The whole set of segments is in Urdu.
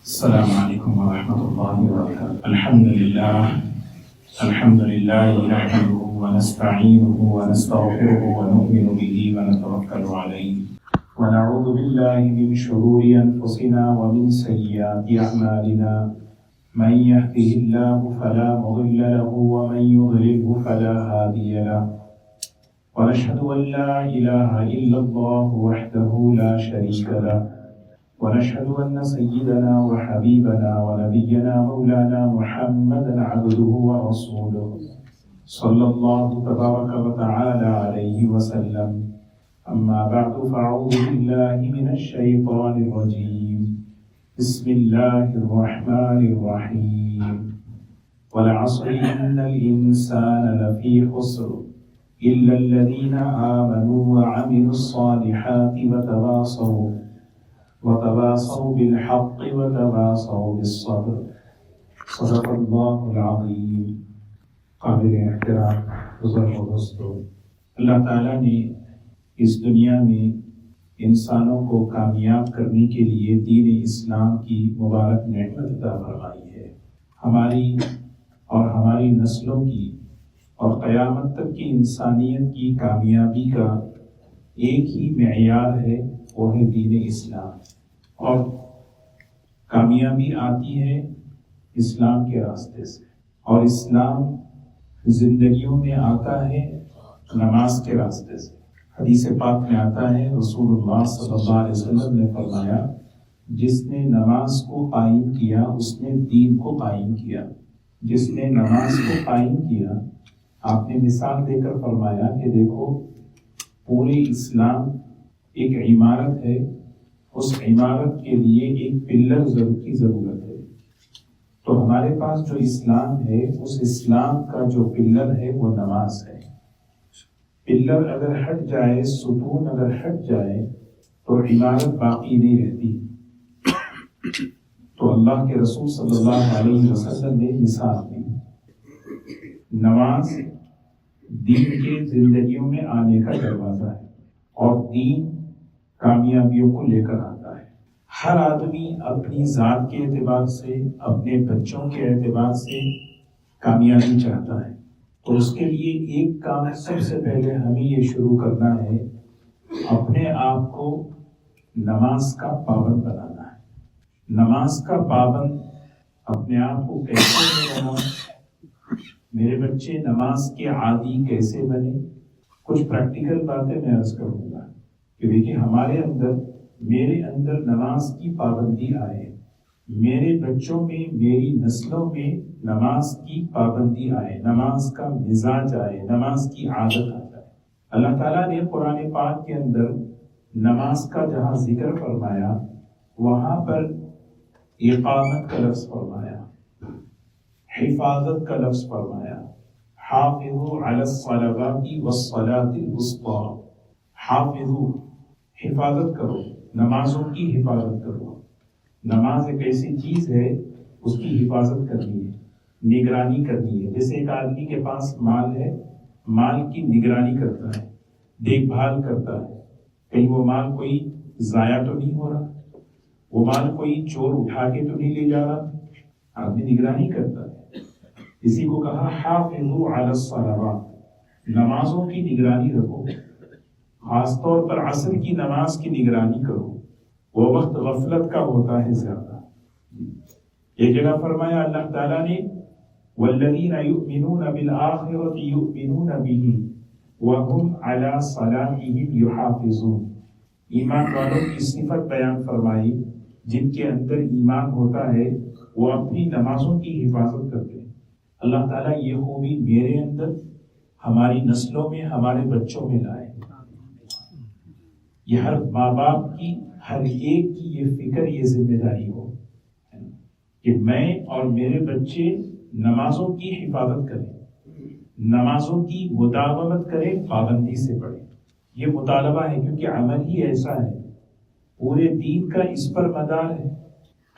السلام علیکم ورحمۃ اللہ وبرکاتہ۔ الحمد للہ نحمده ونستعینه ونستغفره ونؤمن به ونتوکل علیہ ونعوذ باللہ من شرور انفسنا ومن سیئات اعمالنا من يهده الله فلا مضل له ومن يضلله فلا هادي له ونشهد ان لا اله الا الله وحده لا شريك له ونشهد أن سيدنا وحبيبنا ونبينا مولانا محمدا عبده ورسوله صلى الله تبارك وتعالى عليه وسلم. أما بعد فأعوذ بالله من الشيطان الرجيم. بسم الله الرحمن الرحيم. والعصر إن الإنسان لفي خسر إلا الذين آمنوا وعملوا الصالحات وتواصوا بالحق وتواصوا بالصبر. صدق اللہ العظیم. قابل احترام بزرگ و دوستو، اللہ تعالیٰ نے اس دنیا میں انسانوں کو کامیاب کرنے کے لیے دین اسلام کی مبارک نعمت عطا فرمائی ہے. ہماری اور ہماری نسلوں کی اور قیامت تک کی انسانیت کی کامیابی کا ایک ہی معیار ہے، وہ ہے دین اسلام. اور کامیابی آتی ہے اسلام کے راستے سے، اور اسلام زندگیوں میں آتا ہے نماز کے راستے سے. حدیث پاک میں آتا ہے، رسول اللہ صلی اللہ علیہ وسلم نے فرمایا، جس نے نماز کو قائم کیا اس نے دین کو قائم کیا. جس نے نماز کو قائم کیا، آپ نے مثال دے کر فرمایا کہ دیکھو پورے اسلام ایک عمارت ہے، اس عمارت کے لیے ایک پلر کی ضرورت ہے. تو ہمارے پاس جو اسلام ہے، اس اسلام کا جو پلر ہے وہ نماز ہے. پلر اگر ہٹ جائے، ستون اگر ہٹ جائے تو عمارت باقی نہیں رہتی. تو اللہ کے رسول صلی اللہ علیہ وسلم نے مثال دی، نماز دین کے زندگیوں میں آنے کا دروازہ ہے، اور دین کامیابیوں کو لے کر آتا ہے. ہر آدمی اپنی ذات کے اعتبار سے، اپنے بچوں کے اعتبار سے کامیابی چاہتا ہے. تو اس کے لیے ایک کام سب سے پہلے ہمیں یہ شروع کرنا ہے، اپنے آپ کو نماز کا پابند بنانا ہے. نماز کا پابند اپنے آپ کو کیسے بناؤں؟ میرے بچے نماز کے عادی کیسے بنے؟ کچھ پریکٹیکل باتیں میں عرض کروں گا کہ دیکھیں میرے اندر نماز کی پابندی آئے، میرے بچوں میں، میری نسلوں میں نماز کی پابندی آئے، نماز کا مزاج آئے، نماز کی عادت آ جائے. اللہ تعالیٰ نے قرآن پاک کے اندر نماز کا جہاں ذکر فرمایا، وہاں پر اقامت کا لفظ فرمایا، حفاظت کا لفظ فرمایا. حافظوا علی الصلوات والصلاۃ الوسطی. حافظوا، حفاظت کرو، نمازوں کی حفاظت کرو. نماز ایک ایسی چیز ہے، اس کی حفاظت کرنی ہے، نگرانی کرنی ہے. جیسے ایک آدمی کے پاس مال ہے، مال کی نگرانی کرتا ہے، دیکھ بھال کرتا ہے، کہیں وہ مال کوئی ضائع تو نہیں ہو رہا، وہ مال کوئی چور اٹھا کے تو نہیں لے جا رہا. آدمی نگرانی کرتا ہے. اسی کو کہا حافظوا علی الصلوات، نمازوں کی نگرانی رکھو. خاص طور پر عصر کی نماز کی نگرانی کرو، وہ وقت غفلت کا ہوتا ہے زیادہ. ایک جگہ فرمایا اللہ تعالیٰ نے، والذین یؤمنون بالآخرۃ یؤمنون بہ وہم علی صلاتہم یحافظون. ایمان والوں کی صفت بیان فرمائی، جن کے اندر ایمان ہوتا ہے وہ اپنی نمازوں کی حفاظت کرتے ہیں. اللہ تعالیٰ یہ خوبی میرے اندر، ہماری نسلوں میں، ہمارے بچوں میں لائے. یہ ہر ماں باپ کی، ہر ایک کی یہ فکر، یہ ذمہ داری ہو کہ میں اور میرے بچے نمازوں کی حفاظت کریں، نمازوں کی مداومت کریں، پابندی سے پڑھیں. یہ مطالبہ ہے، کیونکہ عمل ہی ایسا ہے، پورے دین کا اس پر مدار ہے،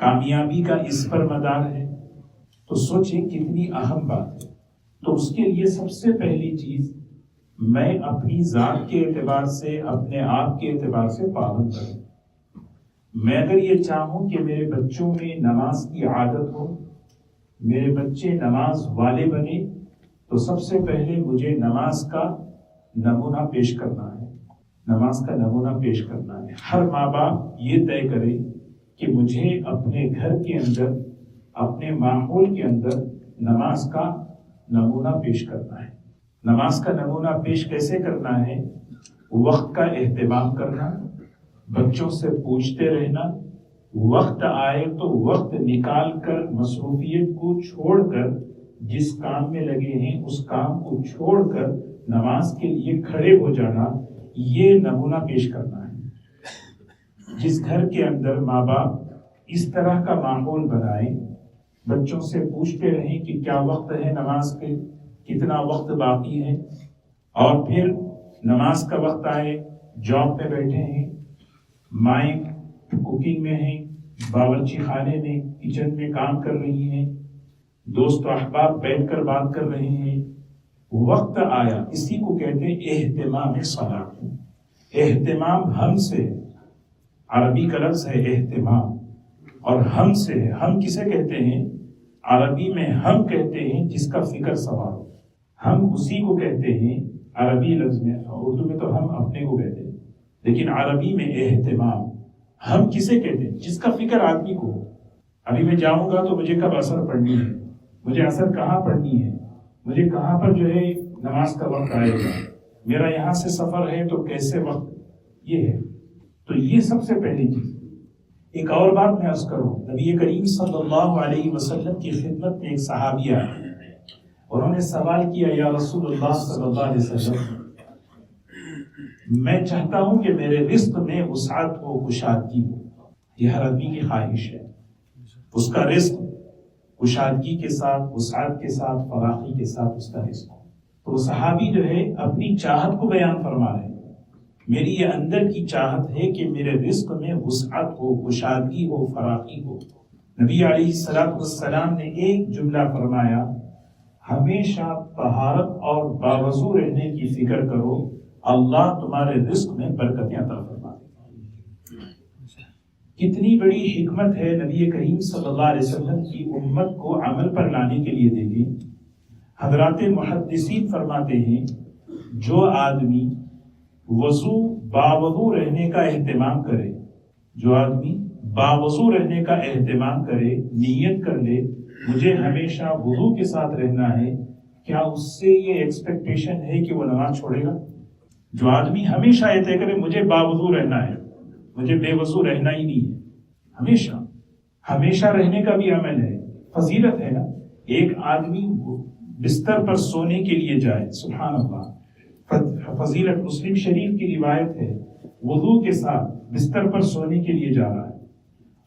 کامیابی کا اس پر مدار ہے. تو سوچیں کتنی اہم بات ہے. تو اس کے لیے سب سے پہلی چیز، میں اپنی ذات کے اعتبار سے، اپنے آپ کے اعتبار سے پابند کروں. میں اگر یہ چاہوں کہ میرے بچوں میں نماز کی عادت ہو، میرے بچے نماز والے بنے، تو سب سے پہلے مجھے نماز کا نمونہ پیش کرنا ہے۔ نماز کا نمونہ پیش کرنا ہے۔ ہر ماں باپ یہ طے کرے کہ مجھے اپنے گھر کے اندر، اپنے ماحول کے اندر نماز کا نمونہ پیش کرنا ہے۔ نماز کا نمونہ پیش کیسے کرنا ہے؟ وقت کا اہتمام کرنا، بچوں سے پوچھتے رہنا، وقت آئے تو وقت نکال کر مصروفیت کو چھوڑ کر، جس کام میں لگے ہیں اس کام کو چھوڑ کر نماز کے لیے کھڑے ہو جانا، یہ نمونہ پیش کرنا ہے۔ جس گھر کے اندر ماں باپ اس طرح کا ماحول بنائیں، بچوں سے پوچھتے رہیں کہ کیا وقت ہے نماز کے، کتنا وقت باقی ہے، اور پھر نماز کا وقت آئے، جاب پہ بیٹھے ہیں، مائیں کوکنگ میں ہیں، باورچی خانے میں، کچن میں کام کر رہی ہیں، دوست و احباب بیٹھ کر بات کر رہے ہیں، وقت آیا، اسی کو کہتے ہیں اہتمام صلاح۔ اہتمام ہم سے، عربی کا لفظ ہے اہتمام، اور ہم سے، ہم کسے کہتے ہیں؟ عربی میں ہم کہتے ہیں جس کا فکر سوار ہو، ہم اسی کو کہتے ہیں عربی لفظ میں۔ اردو میں تو ہم اپنے کو کہتے ہیں، لیکن عربی میں اہتمام ہم کسے کہتے ہیں؟ جس کا فکر آدمی کو ہو۔ ابھی میں جاؤں گا تو مجھے کب اثر پڑھنی ہے، مجھے اثر کہاں پڑھنی ہے، مجھے کہاں پر جو ہے نماز کا وقت آئے گا، میرا یہاں سے سفر ہے تو کیسے وقت، یہ ہے۔ تو یہ سب سے پہلی چیز۔ ایک اور بات میں عرض کروں، نبی کریم صلی اللہ علیہ وسلم کی خدمت میں ایک صحابیہ، انہوں نے سوال کیا، یا رسول اللہ صلی اللہ علیہ وسلم، میں چاہتا ہوں کہ میرے رزق میں وسعت ہو، کشادگی ہو۔ یہ ہر آدمی کی خواہش ہے، اس کا رزق کشادگی کے ساتھ، وسعت کے ساتھ، فراخی کے ساتھ اس کا رزق ہو۔ تو وہ صحابی جو ہے اپنی چاہت کو بیان فرما رہے ہیں، میری یہ اندر کی چاہت ہے کہ میرے رزق میں وسعت ہو، کشادگی ہو، فراخی ہو۔ نبی علیہ السلام نے ایک جملہ فرمایا، ہمیشہ طہارت اور باوضو رہنے کی فکر کرو، اللہ تمہارے رزق میں برکتیں عطا فرما دے۔ کتنی بڑی حکمت ہے نبی کریم صلی اللہ علیہ وسلم کی امت کو عمل پر لانے کے لیے دیکھیں۔ حضرات محدثین فرماتے ہیں، جو آدمی وضو باوضو رہنے کا اہتمام کرے، جو آدمی باوضو رہنے کا اہتمام کرے، نیت کر لے مجھے ہمیشہ وضو کے ساتھ رہنا ہے، کیا اس سے یہ ایکسپیکٹیشن ہے کہ وہ نماز چھوڑے گا؟ جو آدمی ہمیشہ یہ طے کرے مجھے باوضو رہنا ہے، مجھے بے وضو رہنا ہی نہیں ہے، ہمیشہ رہنے کا بھی عمل ہے، فضیلت ہے نا۔ ایک آدمی بستر پر سونے کے لیے جائے، سبحان اللہ، فضیلت، مسلم شریف کی روایت ہے، وضو کے ساتھ بستر پر سونے کے لیے جا رہا ہے،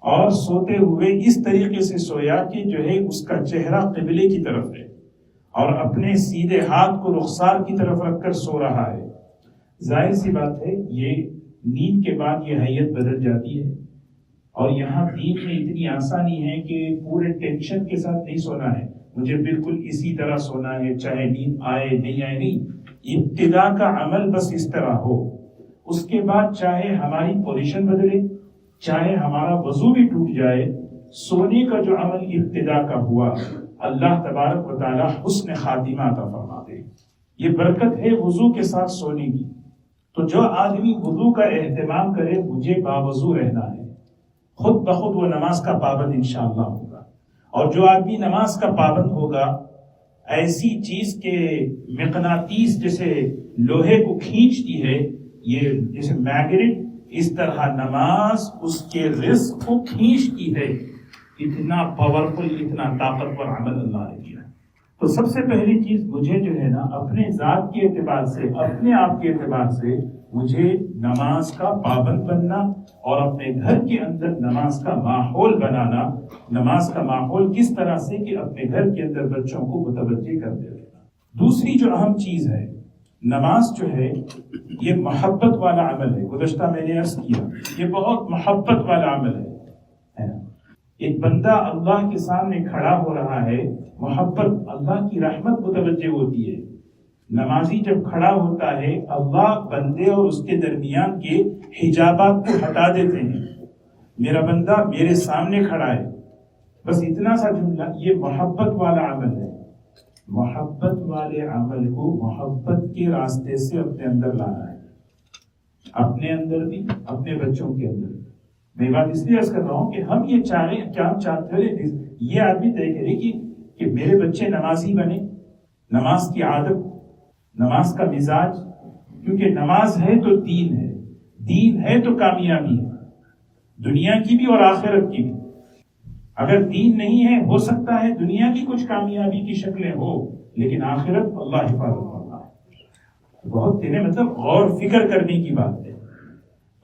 اور سوتے ہوئے اس طریقے سے سویا کہ جو ہے اس کا چہرہ قبلے کی طرف ہے، اور اپنے سیدھے ہاتھ کو رخسار کی طرف رکھ کر سو رہا ہے۔ ظاہر سی بات ہے، یہ نیند کے بعد یہ حیت بدل جاتی ہے، اور یہاں دین میں اتنی آسانی ہے کہ پورے ٹینشن کے ساتھ نہیں سونا ہے، مجھے بالکل اسی طرح سونا ہے، چاہے نیند آئے نہیں آئے، نہیں، ابتدا کا عمل بس اس طرح ہو، اس کے بعد چاہے ہماری پوزیشن بدلے، چاہے ہمارا وضو بھی ٹوٹ جائے، سونے کا جو عمل ابتدا کا ہوا، اللہ تبارک و تعالی حسن خاتمہ عطا فرما دے۔ یہ برکت ہے وضو کے ساتھ سونے کی۔ تو جو آدمی وضو کا اہتمام کرے، مجھے باوضو رہنا ہے، خود بخود وہ نماز کا پابند انشاءاللہ ہوگا۔ اور جو آدمی نماز کا پابند ہوگا، ایسی چیز کے مقناطیس جیسے لوہے کو کھینچتی ہے، یہ جیسے میگنیٹ، اس طرح نماز اس کے رزق کو کھینچتی ہے۔ اتنا پاورفل، اتنا طاقتور عمل اللہ نے کیا۔ تو سب سے پہلی چیز مجھے جو ہے نا، اپنے ذات کے اعتبار سے، اپنے آپ کے اعتبار سے، مجھے نماز کا پابند بننا، اور اپنے گھر کے اندر نماز کا ماحول بنانا۔ نماز کا ماحول کس طرح سے کہ اپنے گھر کے اندر بچوں کو متوجہ کرتے رہنا۔ دوسری جو اہم چیز ہے، نماز جو ہے یہ محبت والا عمل ہے۔ گزشتہ میں نے عرض کیا، یہ بہت محبت والا عمل ہے۔ ایک بندہ اللہ کے سامنے کھڑا ہو رہا ہے، محبت، اللہ کی رحمت متوجہ ہوتی ہے۔ نمازی جب کھڑا ہوتا ہے، اللہ بندے اور اس کے درمیان کے حجابات کو ہٹا دیتے ہیں۔ میرا بندہ میرے سامنے کھڑا ہے، بس اتنا سا جملہ، یہ محبت والا عمل ہے۔ محبت والے عمل کو محبت کے راستے سے اپنے اندر لانا ہے، اپنے اندر بھی، اپنے بچوں کے اندر بھی۔ میں بات اس لیے عرض کر رہا ہوں کہ ہم یہ کیا ہم چاہتے ہیں، یہ آدمی طے کرے کہ میرے بچے نمازی بنے، نماز کی عادت، نماز کا مزاج، کیونکہ نماز ہے تو دین ہے، دین ہے تو کامیابی ہے، دنیا کی بھی اور آخرت کی بھی۔ اگر دین نہیں ہے، ہو سکتا ہے دنیا کی کچھ کامیابی کی شکلیں ہو، لیکن آخرت اللہ حفاظت کرنا ہے۔ بہت مطلب غور فکر کرنے کی بات ہے۔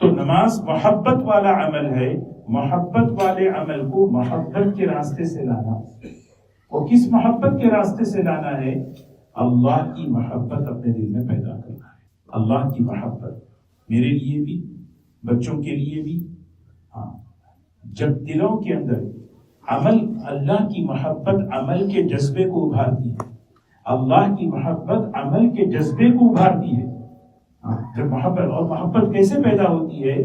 تو نماز محبت والا عمل ہے، محبت والے عمل کو محبت کے راستے سے لانا۔ اور کس محبت کے راستے سے لانا ہے؟ اللہ کی محبت اپنے دل میں پیدا کرنا ہے۔ اللہ کی محبت میرے لیے بھی، بچوں کے لیے بھی۔ ہاں، جب دلوں کے اندر عمل، اللہ کی محبت عمل کے جذبے کو ابھارتی ہے، اللہ کی محبت عمل کے جذبے کو ابھارتی ہے۔ جب محبت، اور محبت کیسے پیدا ہوتی ہے؟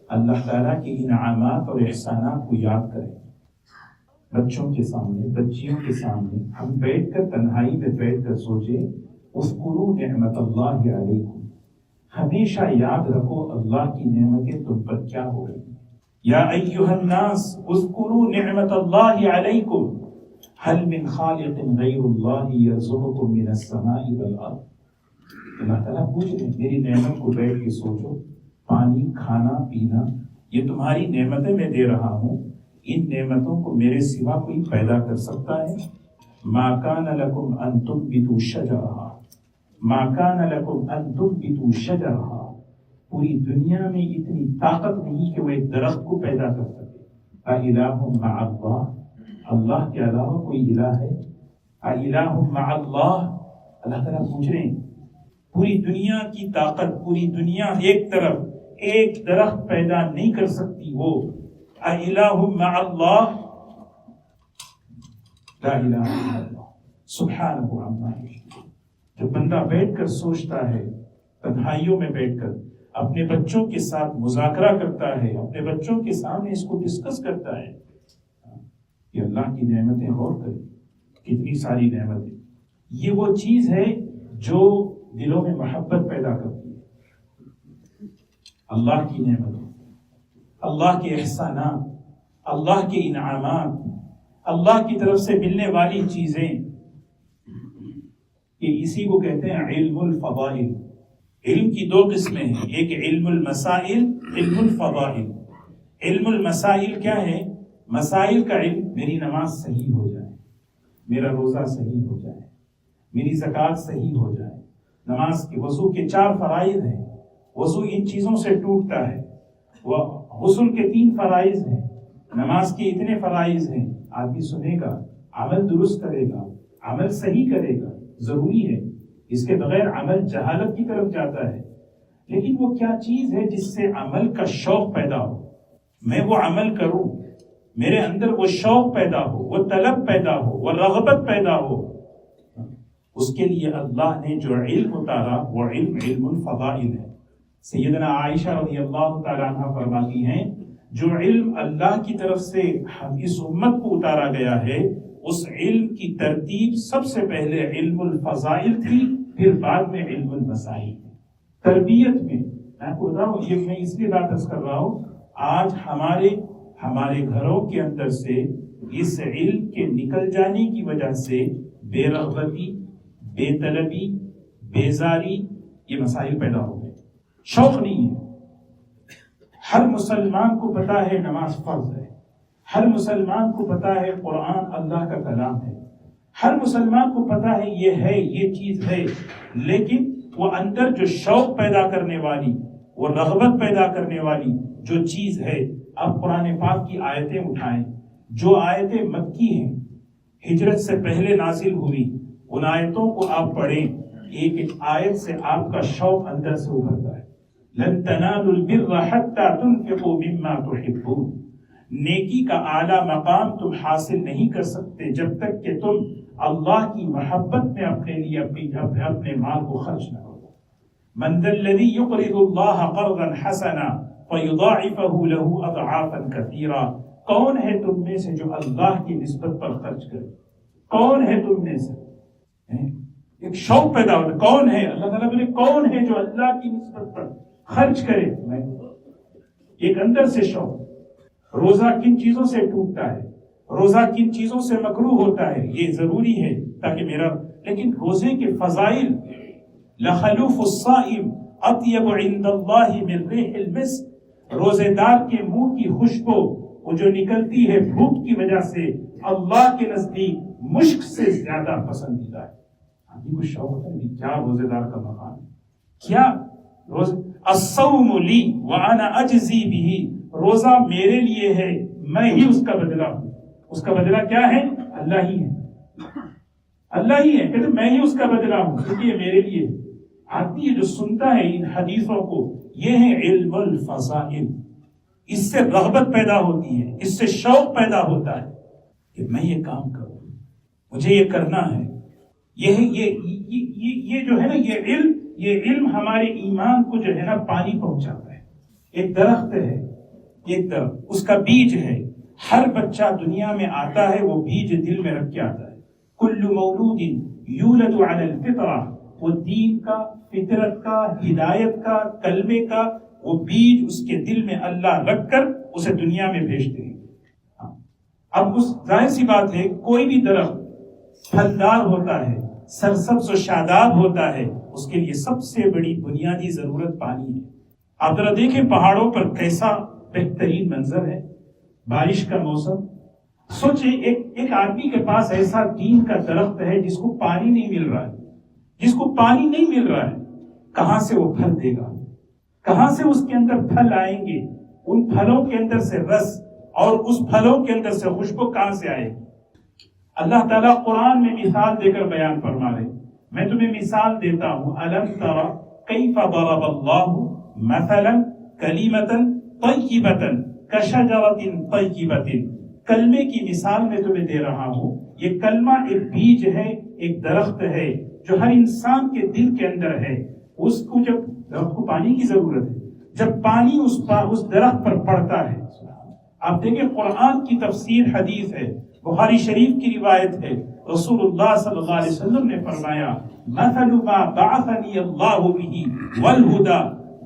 اللہ تعالیٰ کے انعامات اور احسانات کو یاد کریں۔ بچوں کے سامنے، بچیوں کے سامنے ہم بیٹھ کر، تنہائی میں بیٹھ کر سوچیں، اذکروا نعمت اللہ علیکم، ہمیشہ یاد رکھو اللہ کی نعمتیں تم پر کیا ہو رہی ہیں۔ یا ایھا الناس اذکروا نعمت اللہ علیکم هل من خالق غیر اللہ یرزقکم من السماء والارض۔ اللہ تعالیٰ پوچھ رہے ہیں، میری نعمت کو بیٹھ کے سوچو، پانی، کھانا پینا، یہ تمہاری نعمتیں میں دے رہا ہوں، ان نعمتوں کو میرے سوا کوئی پیدا کر سکتا ہے؟ ما کان لکم ان تنبتوا شجرہا، ما کان لکم ان تنبتوا شجرہا، پوری دنیا میں اتنی طاقت نہیں کہ وہ ایک درخت کو پیدا کر سکے۔ اَإِلَٰهٌ مَعَ اللَّهِ، اللہ کے علاوہ کوئی الہ ہے؟ اَإِلَٰهٌ مَعَ اللَّهِ، اللہ تعالیٰ پوچھ رہے ہیں، پوری دنیا کی طاقت، پوری دنیا ایک طرف ایک درخت پیدا نہیں کر سکتی، وہ اَإِلَٰهٌ مَعَ اللَّهِ، لا الہ الا اللہ سبحانہ عما یشرکون۔ جو بندہ بیٹھ کر سوچتا ہے، تنہائیوں میں بیٹھ کر اپنے بچوں کے ساتھ مذاکرہ کرتا ہے، اپنے بچوں کے سامنے اس کو ڈسکس کرتا ہے کہ اللہ کی نعمتیں غور کریں، کتنی ساری نعمتیں۔ یہ وہ چیز ہے جو دلوں میں محبت پیدا کرتی ہے۔ اللہ کی نعمتیں، اللہ کے احسانات، اللہ کے انعامات، اللہ کی طرف سے ملنے والی چیزیں، یہ اسی کو کہتے ہیں علم الفضائل۔ علم کی دو قسمیں ہیں، ایک علم المسائل، علم الفضائل۔ علم المسائل کیا ہے؟ مسائل کا علم، میری نماز صحیح ہو جائے، میرا روزہ صحیح ہو جائے، میری زکوٰۃ صحیح ہو جائے، نماز کے وضو کے 4 فرائض ہیں، وضو ان چیزوں سے ٹوٹتا ہے، وہ غسل کے 3 فرائض ہیں، نماز کے اتنے فرائض ہیں۔ آدمی سنے گا، عمل درست کرے گا، عمل صحیح کرے گا، ضروری ہے، اس کے بغیر عمل جہالت کی طرف جاتا ہے۔ لیکن وہ کیا چیز ہے جس سے عمل کا شوق پیدا ہو، میں وہ عمل کروں، میرے اندر وہ شوق پیدا ہو، وہ طلب پیدا ہو، وہ رغبت پیدا ہو؟ اس کے لیے اللہ نے جو علم اتارا وہ علم الفضائل ہے۔ سیدنا عائشہ رضی اللہ تعالی عنہ فرماتی ہیں، جو علم اللہ کی طرف سے اس امت کو اتارا گیا ہے، اس علم کی ترتیب سب سے پہلے علم الفضائل تھی، پھر بعد میں علم المسائل۔ تربیت میں میں آپ کو بتاؤں، یہ میں اس لیے بات کر رہا ہوں، آج ہمارے گھروں کے اندر سے اس علم کے نکل جانے کی وجہ سے بے رغبتی، بے طلبی، بیزاری، یہ مسائل پیدا ہو گئے۔ شوق نہیں ہے۔ ہر مسلمان کو پتا ہے نماز فرض ہے، ہر مسلمان کو پتا ہے قرآن اللہ کا کلام ہے، ہر مسلمان کو پتا ہے یہ چیز ہے، لیکن وہ اندر جو شوق پیدا کرنے والی، وہ رغبت پیدا کرنے والی جو چیز ہے، اب قرآن پاک کی آیتیں اٹھائیں، جو آیتیں مکی ہیں، ہجرت سے پہلے نازل ہوئی، ان آیتوں کو آپ پڑھیں، ایک آیت سے آپ کا شوق اندر سے ابھرتا ہے۔ لن تنالوا البر حتى تنفقوا مما تحبون، نیکی کا اعلیٰ مقام تم حاصل نہیں کر سکتے جب تک کہ تم اللہ کی محبت میں اپنے لیے اپنے مال کو خرچ نہ کرو۔ من ذا الذی یقرض اللہ قرضا حسنا فَيُضَاعِفَهُ لَهُ أَضْعَافًا كَثِيرًا. کون ہے تم میں سے جو اللہ کی نسبت پر خرچ کرے؟ کون ہے تم میں سے؟ ایک شوق پیدا ہوتا ہے، کون ہے؟ اللہ تعالیٰ بولے کون ہے جو اللہ کی نسبت پر خرچ کرے؟ میں. ایک اندر سے شوق. روزہ کن چیزوں سے ٹوٹتا ہے، روزہ کن چیزوں سے مکروہ ہوتا ہے، یہ ضروری ہے تاکہ میرا. لیکن روزے کے فضائل، لخلوف الصائم اطیب عند اللہ من ریح المسک، روزے دار کے منہ کی خوشبو وہ جو نکلتی ہے بھوک کی وجہ سے اللہ کے نزدیک مشک سے زیادہ پسندیدہ ہے. آدمی کو شوق ہوتا ہے کیا روزے دار کا مقام ہے، کیا روزہ. الصوم لی وانا اجزی بہ، روزہ میرے لیے ہے، میں ہی اس کا بدلہ ہوں. اس کا بدلہ کیا ہے؟ اللہ ہی ہے، اللہ ہی ہے. کہتے میں ہی اس کا بدلہ ہوں کیونکہ یہ میرے لیے. آدمی جو سنتا ہے ان حدیثوں کو، یہ ہے علم الفضائل. اس سے رغبت پیدا ہوتی ہے، اس سے شوق پیدا ہوتا ہے کہ میں یہ کام کروں، مجھے یہ کرنا ہے. یہ جو ہے نا یہ علم ہمارے ایمان کو جو ہے نا پانی پہنچاتا ہے. ایک درخت ہے، ایک درخت، اس کا بیج ہے. ہر بچہ دنیا میں آتا ہے، وہ بیج دل میں رکھ کے آتا ہے. کل مولود یولد علی الفطرہ، وہ دین کا، فطرت کا، ہدایت کا، کلمے کا وہ بیج اس کے دل میں اللہ رکھ کر اسے دنیا میں بھیجتے ہیں. اب اس ظاہر سی بات ہے کوئی بھی درخت پھلدار ہوتا ہے، سرسبز و شاداب ہوتا ہے، اس کے لیے سب سے بڑی بنیادی ضرورت پانی ہے. آپ ذرا دیکھیں پہاڑوں پر کیسا بہترین منظر ہے، بارش کا موسم. سوچیں ایک آدمی کے پاس ایسا دین کا درخت ہے جس کو پانی نہیں مل رہا ہے، جس کو پانی نہیں مل رہا ہے، کہاں سے وہ پھل دے گا؟ کہاں سے اس کے اندر پھل آئیں گے؟ ان پھلوں کے اندر سے رس اور اس پھلوں کے اندر سے خوشبو کہاں سے آئے گی؟ اللہ تعالیٰ قرآن میں مثال دے کر بیان فرما رہے. میں تمہیں مثال دیتا ہوں. الم تر کیف ضرب اللہ مثلا کلمۃ طیبۃ کشجرۃ طیبۃ. کلمے کی مثال میں تمہیں دے رہا ہوں. یہ کلمہ ایک بیج ہے، ایک درخت ہے جو ہر انسان کے دل کے اندر ہے. اس کو جب درخت کو پانی کی ضرورت ہے، جب پانی اس درخت پر پڑتا ہے. آپ دیکھیں قرآن کی تفسیر حدیث ہے، بخاری شریف کی روایت ہے. رسول اللہ صلی اللہ علیہ وسلم نے فرمایا مثل ما بعثنی اللہ بہ والہدی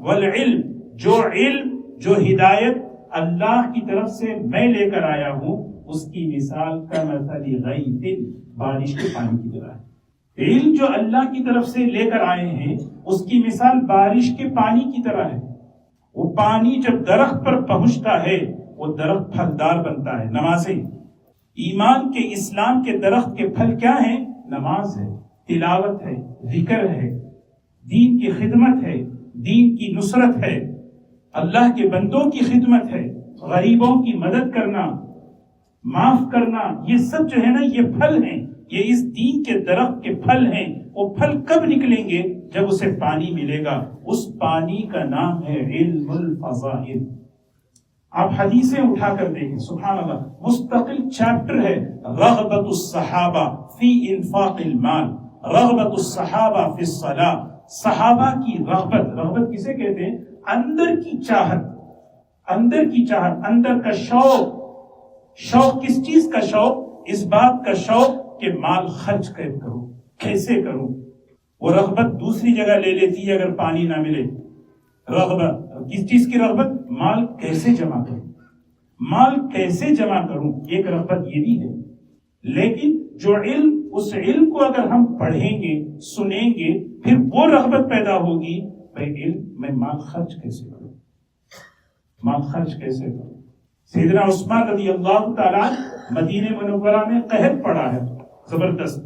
والعلم، جو ہدایت اللہ کی طرف سے میں لے کر آیا ہوں، اس کی مثال کمثل غیث، بارش کے پانی کی طرح ہے. علم جو اللہ کی طرف سے لے کر آئے ہیں اس کی مثال بارش کے پانی کی طرح ہے. وہ پانی جب درخت پر پہنچتا ہے وہ درخت پھلدار بنتا ہے. نمازیں، ایمان کے، اسلام کے درخت کے پھل کیا ہیں؟ نماز ہے، تلاوت ہے، ذکر ہے، دین کی خدمت ہے، دین کی نصرت ہے، اللہ کے بندوں کی خدمت ہے، غریبوں کی مدد کرنا، معاف کرنا. یہ سب جو ہے نا یہ پھل ہیں، یہ اس دین کے درخت کے پھل ہیں. وہ پھل کب نکلیں گے؟ جب اسے پانی ملے گا. اس پانی کا نام ہے علم الفضائل. آپ حدیثیں اٹھا کر دیکھیں، سبحان اللہ، مستقل چیپٹر ہے. رغبت الصحابہ فی انفاق المال، رغبت الصحابہ فی الصلاۃ. صحابہ کی رغبت کسے کہتے ہیں؟ اندر کی چاہت، اندر کی چاہت، اندر کا شوق. شوق کس چیز کا شوق؟ اس بات کا شوق کہ مال خرچ کروں، کیسے کروں. وہ رغبت دوسری جگہ لے لیتی ہے اگر پانی نہ ملے. رغبت کس چیز کی رغبت؟ مال کیسے جمع کروں، مال کیسے جمع کروں، ایک رغبت یہ بھی ہے. لیکن جو علم، اس علم کو اگر ہم پڑھیں گے، سنیں گے، پھر وہ رغبت پیدا ہوگی، میں مال خرچ کیسے کروں، مال خرچ کیسے کروں. سیدنا عثمان رضی اللہ تعالیٰ مدینہ منورہ میں قحط پڑا ہے زبردست.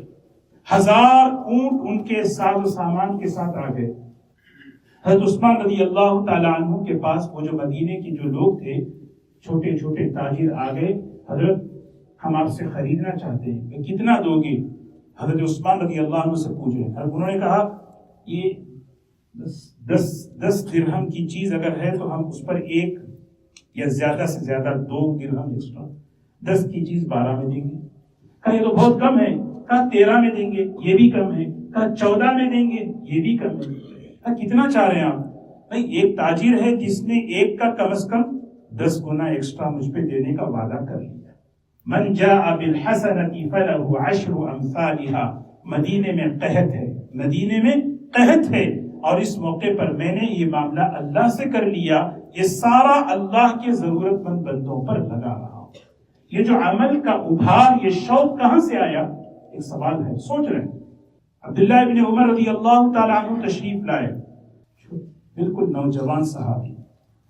1000 اونٹ ان کے ساز و سامان کے ساتھ آ گئے. حضرت عثمان رضی اللہ تعالیٰ عنہ کے پاس وہ جو مدینے کے جو لوگ تھے، چھوٹے چھوٹے تاجر آ گئے. حضرت ہم آپ سے خریدنا چاہتے ہیں، کہ کتنا دو گے؟ حضرت عثمان رضی اللہ عنہ سے پوچھ رہے. انہوں نے کہا یہ 10 درہم کی چیز اگر ہے تو ہم اس پر 1 یا زیادہ سے زیادہ 2 درہم ایکسٹرا. 10 کی چیز 12 میں دیں گے. کہا یہ تو بہت کم ہے. کہا 13 میں دیں گے، یہ بھی کم ہے. کہا 14 میں دیں گے، یہ بھی کم ہے. کہا کتنا چاہ رہے ہیں آپ؟ بھائی ایک تاجر ہے جس نے ایک کا کم از کم 10 گنا ایکسٹرا مجھ پہ دینے کا وعدہ کر لیا. من جاء بالحسنۃ فلہ عشر امثالها. مدینے میں قحط ہے، مدینے میں قحط ہے، اور اس موقع پر میں نے یہ معاملہ اللہ سے کر لیا، یہ سارا اللہ کے ضرورت مند بندوں پر لگا رہا ہوں. یہ جو عمل کا ابھار، یہ شوق کہاں سے آیا؟ ایک سوال ہے، سوچ رہے ہیں. عبداللہ ابن عمر رضی اللہ تعالیٰ عنہ تشریف لائے، بالکل نوجوان صحابی.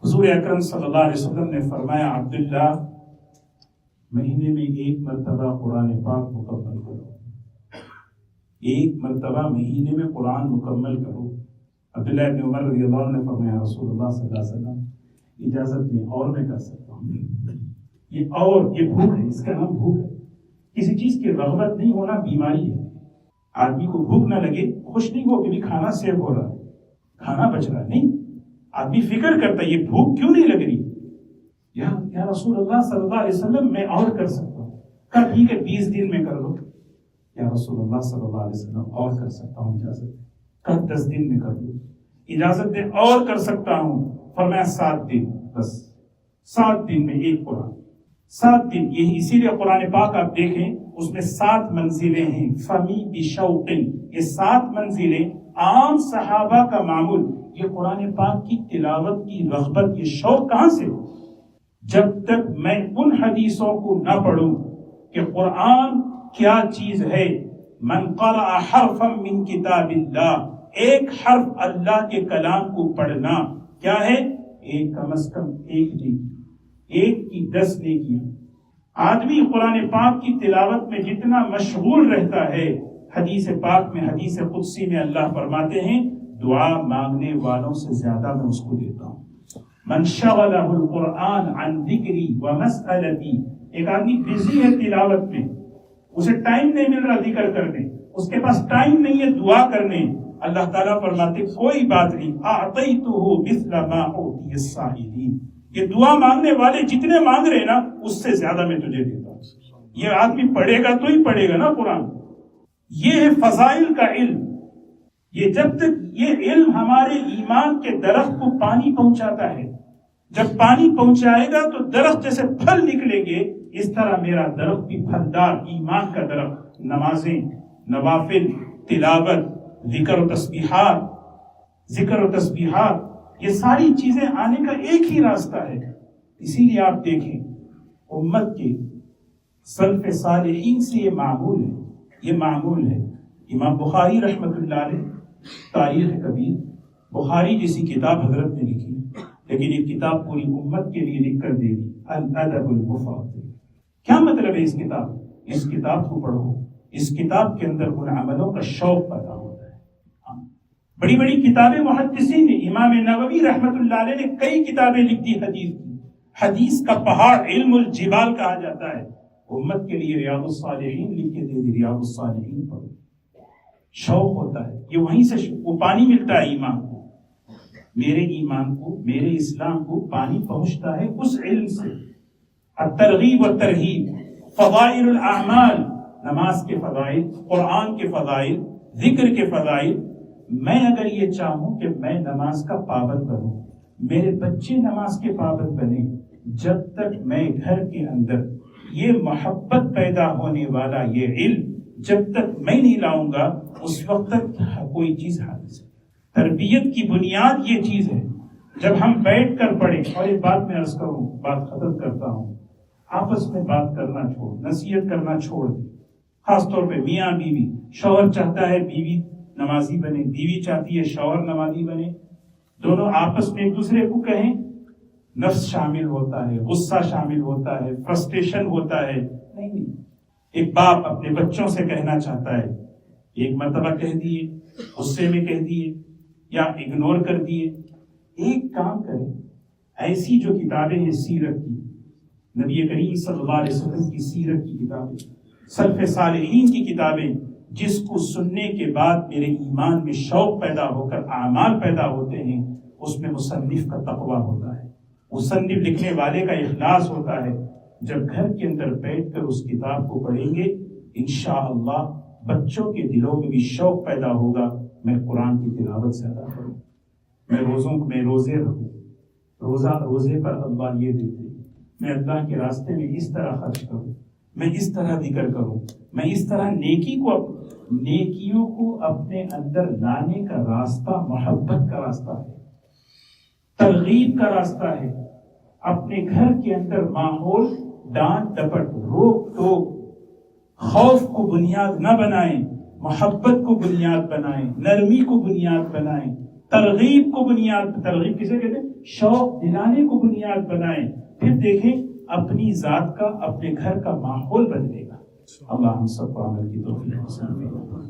حضور اکرم صلی اللہ علیہ وسلم نے فرمایا عبداللہ مہینے میں 1 مرتبہ قرآن پاک مکمل کرو، 1 مرتبہ مہینے میں قرآن مکمل کرو. عبداللہ ابن عمر رضی اللہ عنہ نے فرمایا رسول اللہ صلی اللہ علیہ وسلم اجازت دیں اور میں کر سکتا ہوں. یہ بھوک ہے، اس کا نام بھوک ہے. کسی چیز کی رغبت نہیں ہونا بیماری ہے. آدمی کو بھوک نہ لگے، خوش نہیں ہو کہ بھی کھانا سیو ہو رہا ہے، کھانا بچ رہا ہے، نہیں. آدمی فکر کرتا ہے یہ بھوک کیوں نہیں لگ رہی. یا رسول اللہ صلی اللہ علیہ وسلم میں اور کر سکتا ہوں. کہا ٹھیک ہے 20 دن میں کر لو. یا رسول اللہ صلی اللہ علیہ وسلم اور کر سکتا ہوں، اجازت. کہا 10 دن میں کر لو. اجازت دے اور کر سکتا ہوں. فرمایا 7 دن، بس 7 دن میں ایک قرآن. 7 دن. یہ اسی لیے قرآن پاک آپ دیکھیں اس میں 7 منزلیں ہیں. فمی بشوق، یہ 7 منزلیں عام صحابہ کا معمول. یہ قرآن پاک کی تلاوت کی رغبت، یہ شوق کہاں سے ہو؟ جب تک میں ان حدیثوں کو نہ پڑھوں کہ قرآن کیا چیز ہے. من قرأ حرفا من کتاب اللہ، ایک حرف اللہ کے کلام کو پڑھنا کیا ہے؟ ایک کم از کم 1 نیکی، 1 کی 10 نیکیاں. آدمی قرآن پاک کی تلاوت میں جتنا مشغول رہتا ہے، حدیث پاک میں، حدیث قدسی میں اللہ فرماتے ہیں دعا مانگنے والوں سے زیادہ میں اس کو دیتا ہوں. من شغلہ القرآن عن ذکری ومسألتی. ایک آدمی بزی ہے تلاوت میں، اسے ٹائم نہیں مل رہا ذکر کرنے، اس کے پاس ٹائم نہیں ہے دعا کرنے. اللہ تعالیٰ فرماتے کوئی بات نہیں، اعطیتہ مثل ما اوتی السائلین. یہ دعا مانگنے والے جتنے مانگ رہے نا اس سے زیادہ میں تجھے دیتا ہوں. یہ آدمی پڑھے گا تو ہی پڑھے گا نا قرآن. یہ ہے فضائل کا علم. یہ جب تک یہ علم ہمارے ایمان کے درخت کو پانی پہنچاتا ہے، جب پانی پہنچائے گا تو درخت جیسے پھل نکلیں گے، اس طرح میرا درخت بھی پھلدار ایمان کا درخت. نمازیں، نوافل، تلاوت، ذکر و تسبیحات، یہ ساری چیزیں آنے کا ایک ہی راستہ ہے. اسی لیے آپ دیکھیں امت کے سلف صالحین سے یہ معمول ہے. امام بخاری رحمۃ اللہ علیہ تاریخ کبیر، بخاری جیسی کتاب حضرت نے لکھی، لیکن یہ کتاب پوری امت کے لیے لکھ کر دے دی. الادب المفرد. کیا مطلب ہے اس کتاب کو پڑھو، اس کتاب کے اندر ان عملوں کا شوق پیدا ہوتا ہے. بڑی بڑی کتابیں محدثین نے، امام نووی رحمۃ اللہ علیہ نے کئی کتابیں لکھ دی حدیث کی. حدیث کا پہاڑ علم الجبال کہا جاتا ہے. امت کے لیے ریاض الصالحین لکھ کے دے دی. ریاض الصالحین پڑھو. شوق ہوتا ہے، یہ وہیں سے وہ پانی ملتا ہے ایمان کو. میرے ایمان کو، میرے اسلام کو پانی پہنچتا ہے اس علم سے. الترغیب والترہیب، فضائل الاعمال، نماز کے فضائل، قرآن کے فضائل، ذکر کے فضائل. میں اگر یہ چاہوں کہ میں نماز کا پابند بنوں، میرے بچے نماز کے پابند بنے، جب تک میں گھر کے اندر یہ محبت پیدا ہونے والا یہ علم جب تک میں نہیں لاؤں گا، اس وقت تک کوئی چیز حاصل. تربیت کی بنیاد یہ چیز ہے. جب ہم بیٹھ کر پڑھیں، اور ایک بات میں عرض کروں، بات ختم کرتا ہوں، آپس میں بات کرنا چھوڑ، نصیحت کرنا چھوڑ دیں. خاص طور پہ میاں بیوی. شوہر چاہتا ہے بیوی نمازی بنے، بیوی چاہتی ہے شوہر نمازی بنے. دونوں آپس میں ایک دوسرے کو کہیں. نفس شامل ہوتا ہے، غصہ شامل ہوتا ہے، فرسٹریشن ہوتا ہے. نہیں، ایک باپ اپنے بچوں سے کہنا چاہتا ہے، ایک مرتبہ کہہ دیے، غصے میں کہہ دیے یا اگنور کر دیے. ایک کام کریں، ایسی جو کتابیں ہیں سیرت کی، نبی کریم صلی اللہ علیہ وسلم کی سیرت کی کتابیں، سلف صالحین کی کتابیں، جس کو سننے کے بعد میرے ایمان میں شوق پیدا ہو کر اعمال پیدا ہوتے ہیں، اس میں مصنف کا تقویٰ ہوتا ہے، مصنف لکھنے والے کا اخلاص ہوتا ہے. جب گھر کے اندر بیٹھ کر اس کتاب کو پڑھیں گے، انشاءاللہ بچوں کے دلوں میں بھی شوق پیدا ہوگا، میں قرآن کی تلاوت سے ادا کروں. میں روزے رکھوں، روزے پر اللہ یہ دیتے، میں اللہ کے راستے میں اس طرح خرچ کروں، میں اس طرح ذکر کروں، میں اس طرح نیکیوں کو اپنے اندر لانے کا راستہ محبت کا راستہ ہے، ترغیب کا راستہ ہے۔ اپنے گھر کے اندر ماحول ڈانٹ ڈپٹ، روک ٹوک، خوف کو بنیاد نہ بنائیں، محبت کو بنیاد بنائیں، نرمی کو بنیاد بنائیں، ترغیب کسے کہتے ہیں؟ شوق دلانے کو بنیاد بنائیں۔ پھر دیکھیں اپنی ذات کا، اپنے گھر کا ماحول بدلے گا۔ اللہ ہم سب کو عمل کی توفیق نصیب فرمائے۔